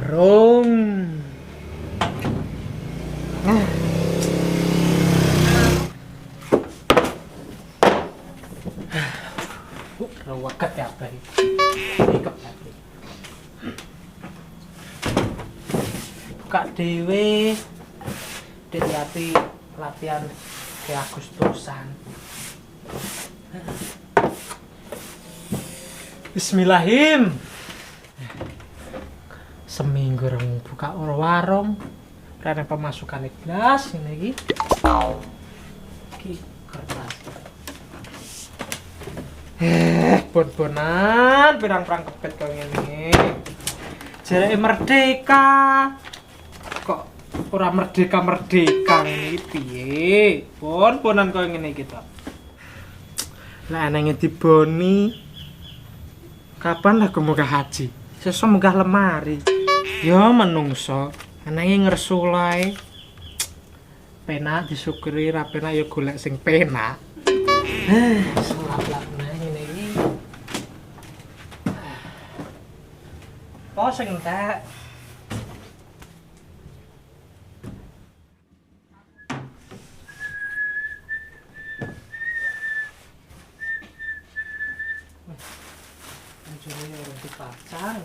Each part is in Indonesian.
warung. Rewaket ya, Bang. Ikep ya. Buka dhewe. Diliati latihan ke Agustusan. Bismillahim. Seminggu reng buka warung. Karena pemasukan iblas ini iki kertas. Bon-bonan pirang-pirang kepet kok ngene. Jareke merdeka. Kok ora merdeka ngene iki piye? Bon-bonan kok ngene iki to. Lah nang diboni. Kapan lah munggah haji? Sesuk munggah lemari. Ya menungso, anake ngersulai. Penak disyukuri, ra penak ya golek sing penak. Salah ngene iki. Kok sing entek? Anjune orang dipacang.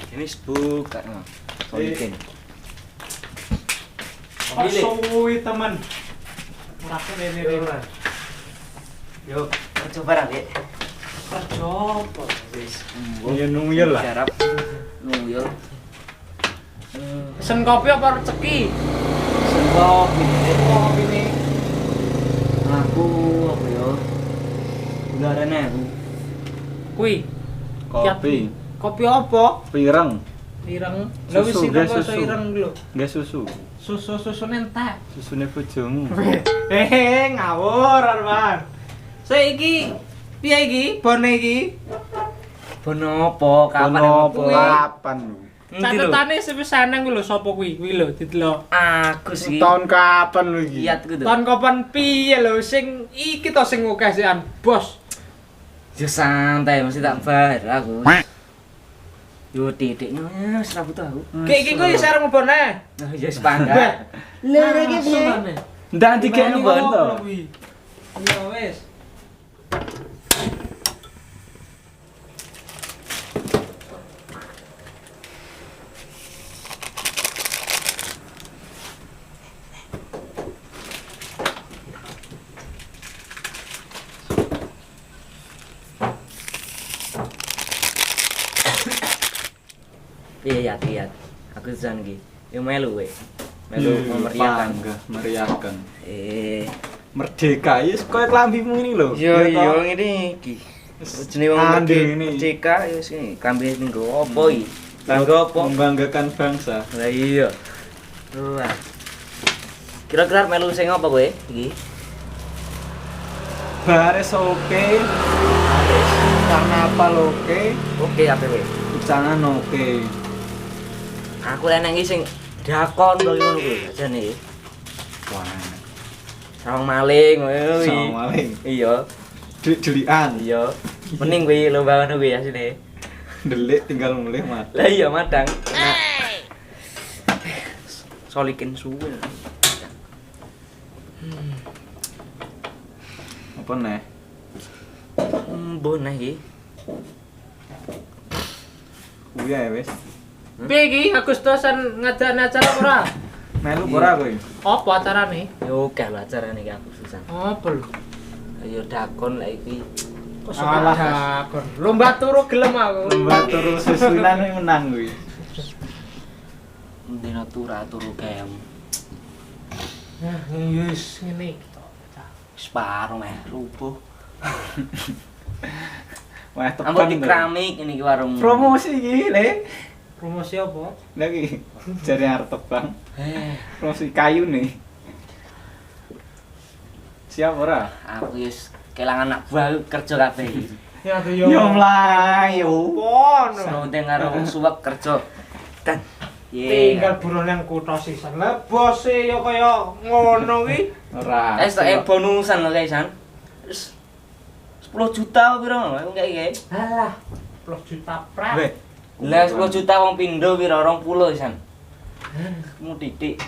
Ini buka no. Solikin. Suwi teman. Ora rene-rene. Yo, kerja barang ya. Kerja apa? Wis. Ya nuyul lah. Garap. Nuyul. Pesen kopi apa rezeki? Sebab Kopi ini. aku apa yo? Udarane aku. Kui. Kopi, Kopi apa? pirang, Ireng. Lah wis Susu, ireng guys, kok susu. ireng lho. nggak susu. Susu entek. Susune bojomu. Ngawur, Arman. Saiki piye iki? Bone iki? Bonopo kapan Kono kuwi? kapan? Catetane sepisanan kuwi lho sapa kuwi? Kuwi lho didelok. Aku sih. Tahun kapan lu iki? Lihat gitu. Tahun kapan piye lho sing iki to sing akeh sian, Bos. Yo santai mesti tak bayar aku. Yo titiknya wis ra butuh aku. Kayak iki kuwi sareng bone. Nah, ya sepangga. Lha iki piye? Ndak dikene bonto. Ya wis. Lihat. Aku jan iki. Yo melu we. Melu memeriahkan. Meriahkan. Merdeka. Merdeka, yes koyo klambimu ini lho. Yo Ya toh? ngene iki. Jenenge wong Andeng ini. merdeka yo sini klambi ning nggo opo iki? Nggo opo? Membanggakan bangsa. Lah iya. Wah. Kira-kira melu sing apa kowe iki? Bares oke. Karnaval oke. Oke apa kowe? Ucangan oke. Aku leneng iki sing dakon kok ngono kuwi jane. Wah, Sawang maling kowe. sama maling. Iya, Delian. iya. Mending kuwi lomba ngono kuwi asine. Delik tinggal mulih mat. Lah iya madang. Solikin suwe. Apa neh? Boneh iki. Kuwi ae wis. Piye iki Agustusan ngadakne acara ora? Melu ora kowe? Apa acarane? Yo gak lho acarane iki aku susah. Apa lho? Ayo dakon lah iki. Kok Alah. dakon. Lomba turu gelem aku. Lomba turu susunan yang menang kuwi. Dina turu kem. Nah, yes ngene iki to. Separo meh rubuh. Wah, tekan. Ampun di keramik ini warung. Promosi iki, Le. Promosi apa? Lagi jare arep tebang. Eh, Promosi kayu nih. Siap ora? aku wis kelangan anak buah kerja kabeh iki. Ya tuh Yo mlayu. Pon. Senonte karo wong suwek kerja. Dan Tinggal buronan kutho sisan. Lah bose yo kaya ngono kuwi. Ora. tak bonusan lho guys, San. 10 juta piro lho kayak iki. Alah, 10 juta prak. Weh. Lah 10 juta wong pindho piro 20 San. Mu titik.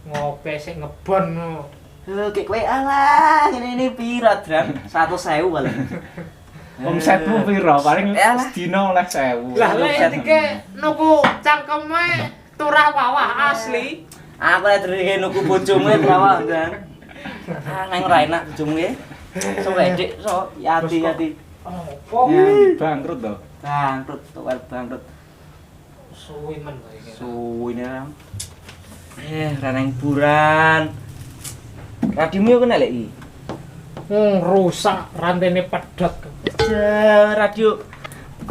Ngope sik ngebon ngono. Lho kek kowe alah ngene piro, Dran? 100.000 paling. Omsetmu piro? Paling Yalah. sedina oleh 1000. Lah lek dike nuku cangkeme turah wawah asli. Aku lek dhewe nuku bojomu brawah, Dran. Nang ora enak bojomu e. So wedek so yati-yati. Opo? Ya, bangkrut to. Bangkrut, tuwel bangkrut. Suwi men kok iki. Suwine ram. Raneng buran. Radiomu kena lek iki. Rusak rantene pedhot. Radio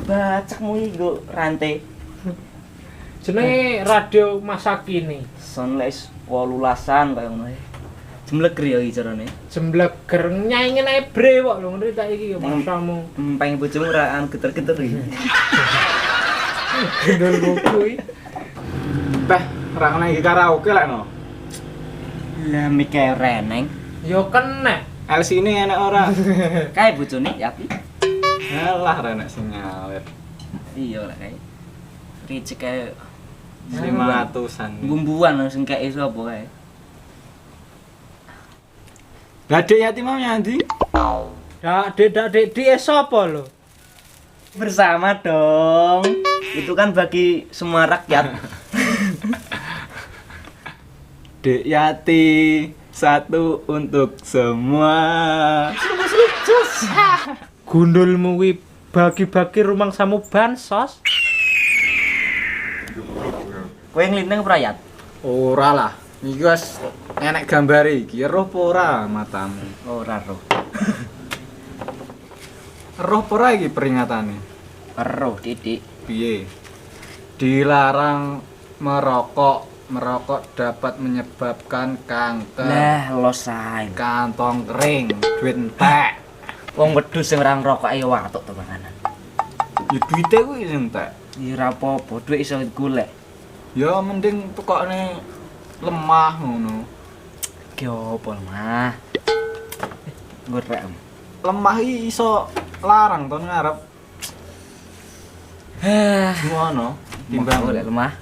bacakmu iki nggo rantai. Jenenge radio masa kini. Sunlight 18-an kaya ngono e. Jemleger ya iki carane. Jembleger nyaingin ae bre kok lho ngono tak iki masamu. Empeng bojomu ora geter-geter iki. Gendol buku iki. Teh, ora kena iki karaoke lek no. Lah mikir reneng. Yo kena. LC ini enak ora? Kae bojone yapi. Alah renek sing ngalir. Iya lah kae. Ricik kae 500-an. bumbuan sing kae sapa kae. Gadek yatim mau nyandi? Dak di sapa lho? Bersama dong. Itu kan bagi semua rakyat. Dek Yati, satu untuk semua. Gundulmu kuwi bagi-bagi rumangsamu bansos. Kowe nglinteng perayat. Ora lah. Iki wis enek gambare iki, roh apa ora matamu? Ora roh. Roh apa ora iki peringatane? Roh titik. Piye? Dilarang merokok. Merokok dapat menyebabkan kanker. Lah lo sae. Kantong kering, duit entek. Wong wedhus sing ora ngrokok ayo watuk to panganan. Ya duite kuwi sing entek. Ya ora apa-apa, dhuwit iso golek. Ya mending tukokne lemah ngono. Ki opo mah. Gorek. Lemah iki iso larang to ngarep. Ngono, Timbang timbang golek lemah.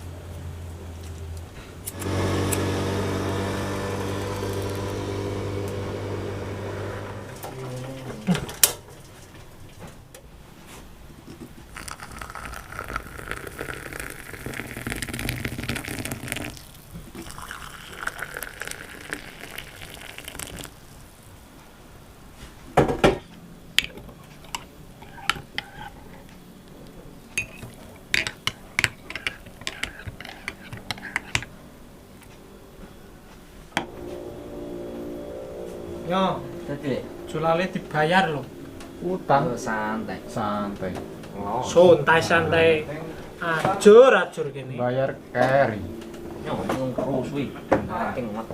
Yo, Dadi julale dibayar lho. utang santai. santai. Oh. Santai-santai. Ajur kene. Bayar carry. Yo ngomong terus wi. Saking mat.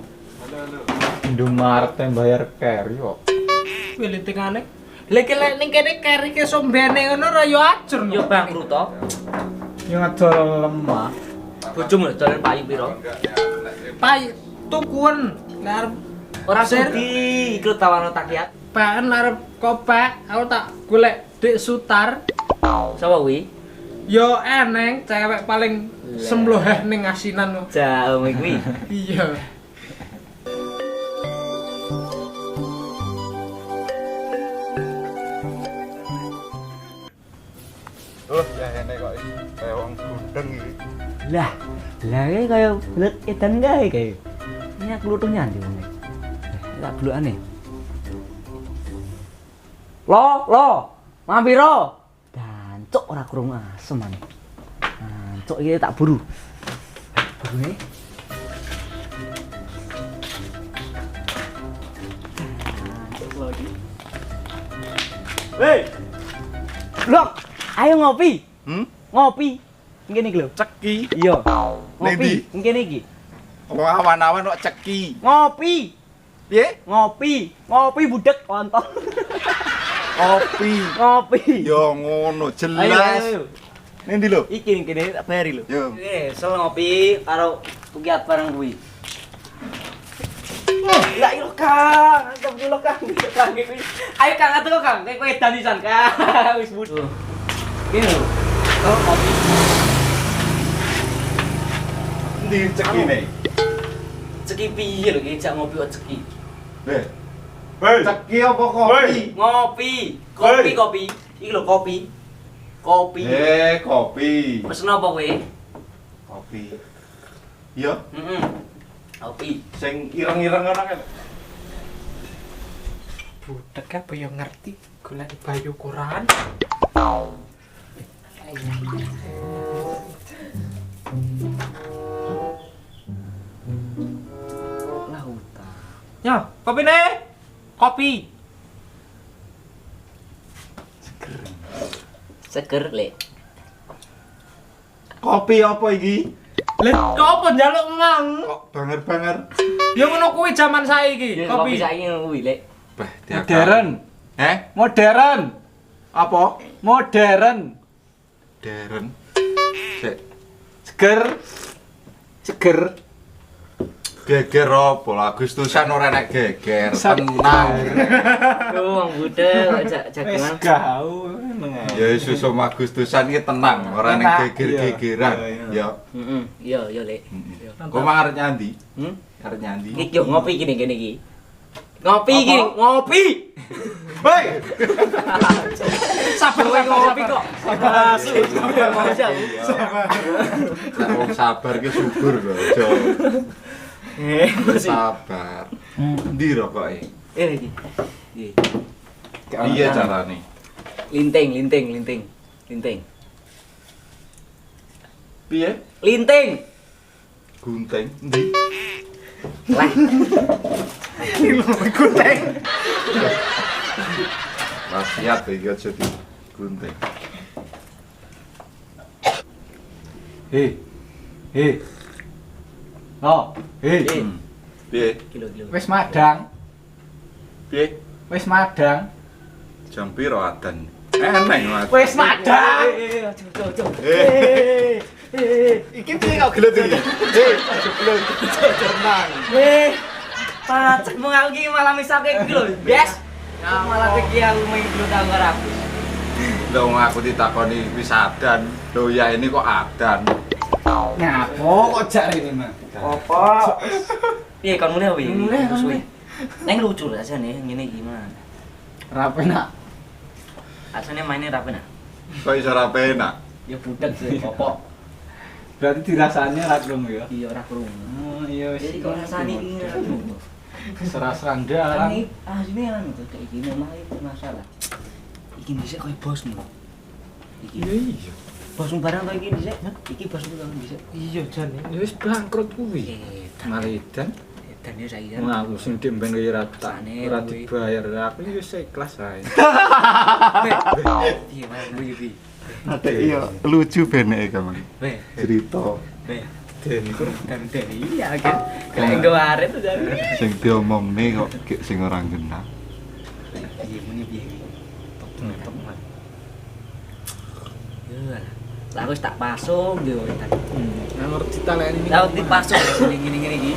Indomaret yang bayar carry kok. Kuwi lintingane. Lek ning kene keri ke sombene ngono ora yo ajur. Yo bangkrut to. Yang ngedol lemah. Bojomu dolen payu piro? Pai tukuan arep Ora Sir. sudi ikut tawano takyat. paen arep kopek, aku tak golek Dik Sutar. Sapa kuwi? Yo eneng cewek paling sembloheh ning asinan. Jauh kuwi. Iya. Oh, ya ini kok kayak wong gudeng iki. Lah iki kaya bulet edan kae kae. Ini aku lutuhnya ndi wong iki. Tak blukane. Lo, mampiro. Dancuk ora krungu asem ane. Dancuk iki tak buru. Burune. Dancuk lagi. Hei. Blok, ayo ngopi. Ngopi. Ngene iki lho. Ceki. Iya. Nendi? Ngopi. Ngene iki. Oh, awan-awan kok ceki. Ngopi. Piye? Ngopi budek kontol. Kopi. Ngopi. Yo ngono Ayo, jelas. ayo. Ning ndi lho? Iki kene tak bayari lho. Yo. So ngopi karo ukiat bareng kuwi. Ya iya Kang, anggap dulu Kang. Kang kuwi. Ayo Kang atuh Kang, kowe edan pisan Kang. Wis butuh. Gini lho. Oh, ngopi. Ndi cekine? Ceki piye lho iki jak ngopi kok ceki. Heh. Hei, ceki apa kopi? Ngopi. Kopi kopi. Iki lho kopi. Kopi. Kopi. Pesen apa kowe? Kopi. Iya, Heeh. Kopi. sing ireng-ireng ngono kan. Budek apa yang ngerti golek bayu Quran. Lauta. Ya, kopi nih. Kopi. Seger lek. Kopi apa iki? Lha kok apa njaluk mang? Kok banger-banger. Ya ngono kuwi jaman saiki. Kopi Kopi. saiki kuwi lek. Bah, Modern. Eh? Modern. Apa? Modern. Deren. Sik. Seger. Seger. Geger apa? Agustusan ora nek geger. Tenang. Tuh wong budhe jak Wis jagungan. gaul. Ya susu Agustusan iki tenang, ora nek Enak. geger-gegeran. Ya. Heeh. Iya lek. Kok mah arep nyandi? Hmm? Arep nyandi. Iki yo ngopi gini gini iki. Ngopi iki, ngopi. Hei. Sabar kowe ngopi kok. Asu. Lah wong sabar ki subur lho, aja. Masih. Sabar. Ndi rokoke? Iki. Iki. Iya carane. Linting. Piye? Linting. Gunting. Ndi? Lah. Gunting. Wasiat iki aja di gunting. Hei. Oh, hei. Piye? Kilo. Wis madang. Piye? Wis madang. Jam piro adan? Eneng wae. Wis madang. Iki piye kok gelut iki? Aja gelut. Tenang. Pacek mung aku iki malah misake iki lho, Yes. Malah iki aku main dulu tau karo aku. Lah wong aku ditakoni wis adan. Lho ya ini kok adan. Ngapo kok jak rene, Mas? Apa? Piye kon mulai wae? Mulai, kon mulai. Neng lucu rasane ngene iki mah. Ra penak. Asane mainnya ra penak. Kok iso ra penak? Ya budak sih, apa? Berarti dirasanya ra krungu ya. Iya ora krungu. Oh, iya wis. Jadi kok rasane iki ra krungu. Serasran dalan. Ini asline anu tuh kayak gini mah itu masalah. Iki dhisik koyo bosmu. Iki. Iya. Bosmu barang to iki dhisik? Iki bosmu to dhisik. Iya jan. Ya wis bangkrut kuwi. Malidan. Dan dia saiki Wong aku sing demben kaya ora tak Sakne ora kuwi. dibayar. Aku wis ikhlas ae. Iya, Mas, kuwi. Ate iya lucu beneke kamu. Weh, Cerita weh. Den iku Dan iya kan. Kayak nggawe tuh jadi. sing diomongne kok gek sing ora genah. Iya, muni piye? Top. Iya. Lah aku wis tak pasung yo tadi. nang ngerti taleni iki. Lah dipasung ngene iki.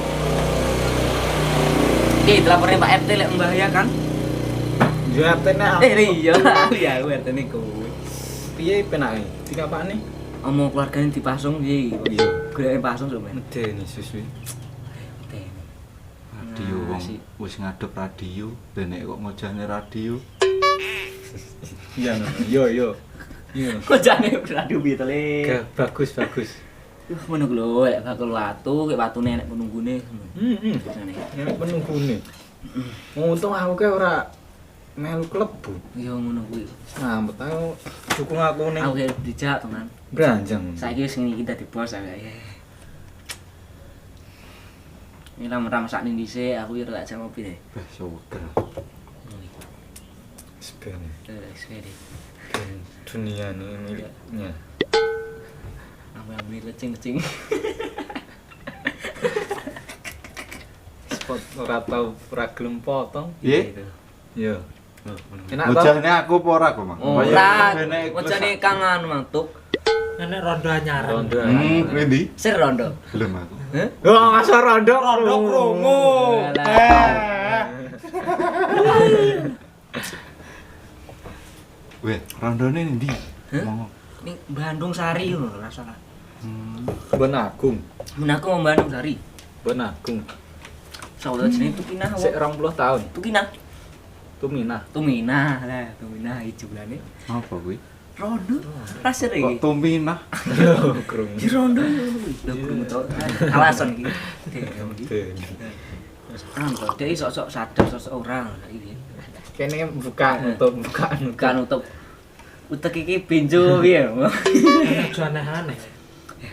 Oke, laporin Pak RT lek membahayakan. Ya tenan. Iya, ya RT niku. Piye penake? Dikapane? Omong keluargane dipasung piye? Iya. Goleke pasung sok, Men. Medeni susu. Radio wong wis ngadep radio, denek kok ngojane radio. Iya no. Yo. Iya. Kok jane radio piye to, Le? Bagus. Ngono ku lho, lek bakal watu, kayak watune nek penunggune. Nek penunggune. Untung aku ke ora melu klebu. Iya ngono kuwi. Ngambet aku dukung aku ning Aku kayak dijak, teman. Branjang. Saiki wis ngene iki dadi bos aku. Ini ram sak ning dhisik, aku yo lek jam ngopi deh. Bah seger. Sebenarnya Wis kene. dunia ini miliknya. Aku ambil lecing-lecing. Spot ora tau ora gelem potong. Piye? Yo. Enak toh? Mujane aku apa ora kok, Mang? Ora. Benek Mojane kangen mantuk. Nenek rondo anyaran. Rondo. Ngendi? Ser rondo. Belum aku. Oh, masa rondo Rondo krungu. Weh, rondone ndi? Hah? Ngomong. Ning Bandung Sari lho rasane. Ben Agung. Men aku mau Bandung Sari. Ben Agung. Saudara jenenge Tukinah Sik apa? 20 tahun. Tukinah. Tuminah. Tuminah lah, Tuminah iki bulane. Apa kuwi? Rondo. Rasir Kok iki. tuminah? Krungu. Di Rondo. Lho krungu to. Alasan iki. Angko, dia sok-sok sadar, sok-sok orang iki. Kene buka nutup. Kan untuk utek iki benjo piye. Aja aneh-aneh.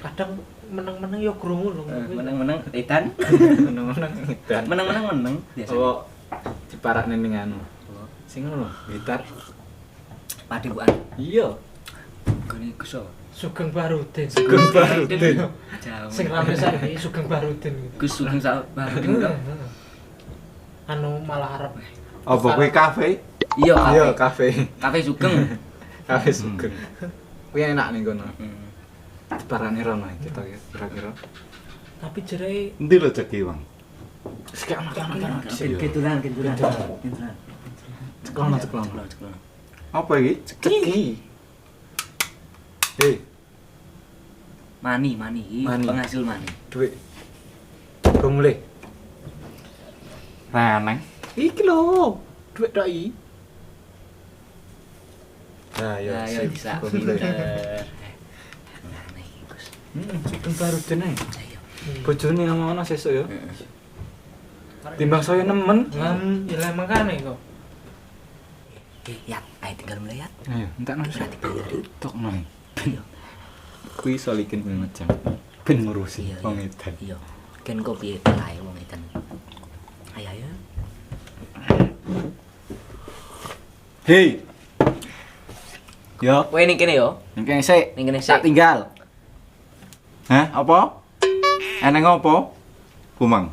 Kadang meneng-meneng yo krungu lho. Meneng-meneng edan. Meneng-meneng dan Meneng-meneng meneng biasa. oh diparakne ning anu. Sing ngono, gitar. Padebukan. Iya. Gone keso. Sugeng Barudin. Sugeng Barudin. Jauh. Sing rame saiki Sugeng Barudin. Gus Sugeng sak Barudin. Anu malah arep. Apa kuwi kafe? Iya, Iya, kafe. kafe. Kafe Sugeng. Kafe Sugeng. Kuwi enak ning kono. Hmm. Diparani rono kita kira-kira. Tapi jere Endi lho ceki, Bang? Sekak makan. Ketulan. Ceklono. Apa iki? Ceki. Hei, Mani. Mani. Penghasil mani. Duit. Go mulai. reneng. Iki lho, duit tok iki. Nah, Ya, ya ya bisa. Pinter. Sugeng Barudin ae. Ayo. Bojone ngono sesuk ya. Timbang saya nemen. ya mangkane kok. Ya, ayo tinggal mulai ya. Ayo, entak nang Berarti bayar. tok nang. Iya. Kuwi solikin kuwi ngejang. Ben ngurusi Iya, wong iya. edan. Iya. Ken kok piye lae wong edan. Ayo. Hei. Yo, Kowe ning kene yo. ning kene sik. Ning kene Tak sik. tinggal. Hah, apa? Eneng apa? Kumang.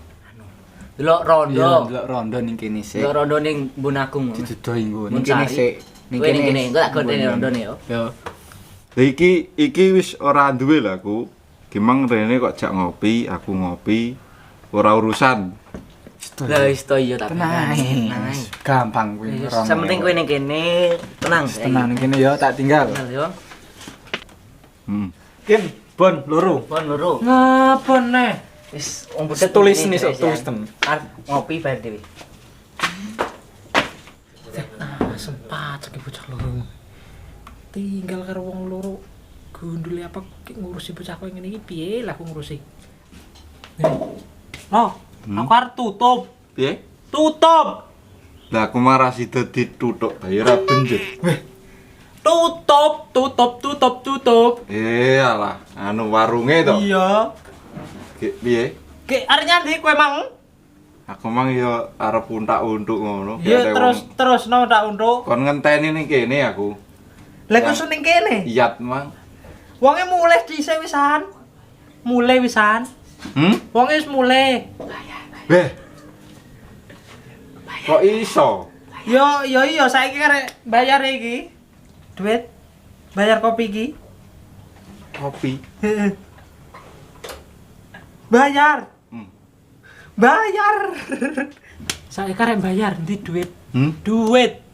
Delok rondo. Iya, delok rondo ning kene sik. Delok rondo ning Mbun Agung. Didudohi nggo. Mun Ning kene Sari. sik. Kowe ning kene, engko tak goteni rondone yo. Yo. Lah iki wis ora duwe lah aku. Gimang rene kok jak ngopi, aku ngopi. Ora urusan. Lah wis to iya tak Tenang. Tenang. Gampang kuwi Wis, rono. sementing kowe ning kene tenang. Tenang ning kene yo, tak tinggal. Tenang yo. Kim, bon loro. Pon loro. Ngapa neh? Wis wong budhet Tulis ini, nih, sok guys, tulis ya. tem. Ngopi bayar dhewe. Sempat sakit bocah loro. Tinggal karo wong loro. Gundul apa ngurusi bocah kowe ngene iki piye lah aku ngurusi. Oh, aku arep tutup. Piye? Tutup. Lah aku marah sida dituthuk bayar benjet. Tutup. Alah, anu warunge to. Iya. Piye? Ki arep nyandi kowe mang? Aku mang ya arep untak-untuk ngono. Iya terus no tak untuk. Kon ngenteni ning kene aku. Lah kok ning kene. Iyat mang. Wonge mulai dhisik wisan. Mulai wisan. Wonge wis mulai. Beh. Kok iso? Yo iya saiki karek bayar iki. Duit. Bayar kopi iki. Kopi. Bayar. Hmm. Bayar. Saiki karek bayar ndi duit. Duit.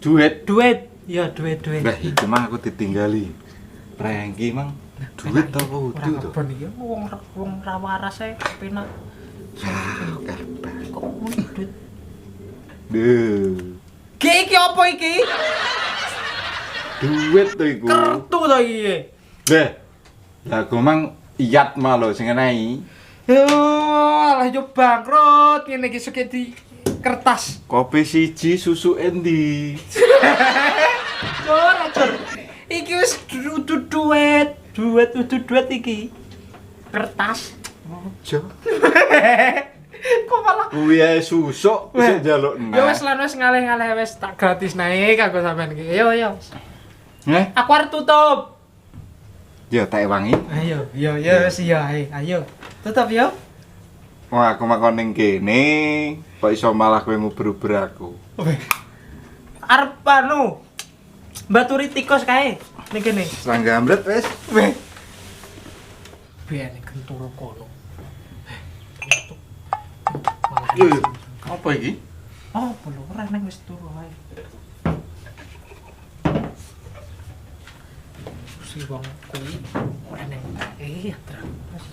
Duit. Ya duit. Lah iki mah aku ditinggali. Rengki mang. Duit to kudu to. Ora iki wong ra waras ae penak. Kok ngono duit. Duh. Ki iki apa iki? Duit to iku. Kertu to iki. Beh. Lah aku mang iyat mah lho sing enehi. Yo, alah yo bangkrut ngene iki seket di kertas. Kopi siji susu endi? Cor. Iki wis dudu duit. Duit iki. Kertas. Ojo. Kok malah Kuwi ae susuk bisa njaluk ya wis lan wis ngalih-ngalih wis tak gratis naik kanggo sampean iki. Yo. Aku arep tutup. Ya tak wangi. Ayo, wis iya ayo. Tutup yo. Wah, aku makan ning kene, kok iso malah kowe nguber-uber aku. arep anu baturi tikus kae ning kene. Serangga ambret wis. Weh. Biyen kenturu kono. Malah. Lho, apa iki? Oh, belum ora nang wis turu ae. Si wong kuwi ora nang terus.